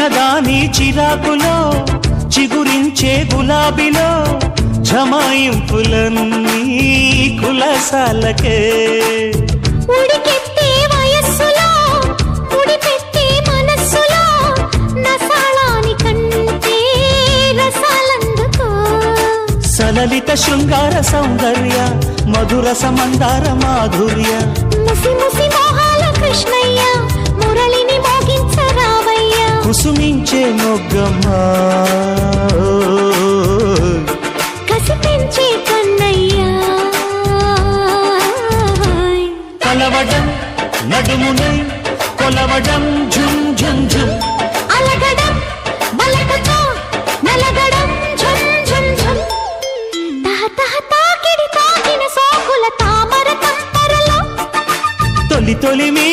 చిన్నదాని చిరాకులో చిగురించే గులాబీలో జమాయింపులన్నీ కులసాలకే ఉడికెత్తే వయస్సులో ఉడిపెట్టే మనస్సులో నసాళాని కంటే రసాలందుకో సలలిత శృంగార సౌందర్య మధుర సమందార మాధుర్య ముసి ముసి మోహాల కృష్ణయ్య మురళిని మోగించరావయ్య కుసుమించే మొగ్గమ్మా కసి పెంచే కన్నయ్య కలవడం నడుమునై కొలవడం ఝుమ్ ఝుమ్ ఝుమ్ అలగడం బలపతో నలగడం ఝుమ్ ఝుమ్ ఝుమ్ తహ తహ తాకిడి తాకిన సోకుల తామర తంపరలో తొలి తొలి మీ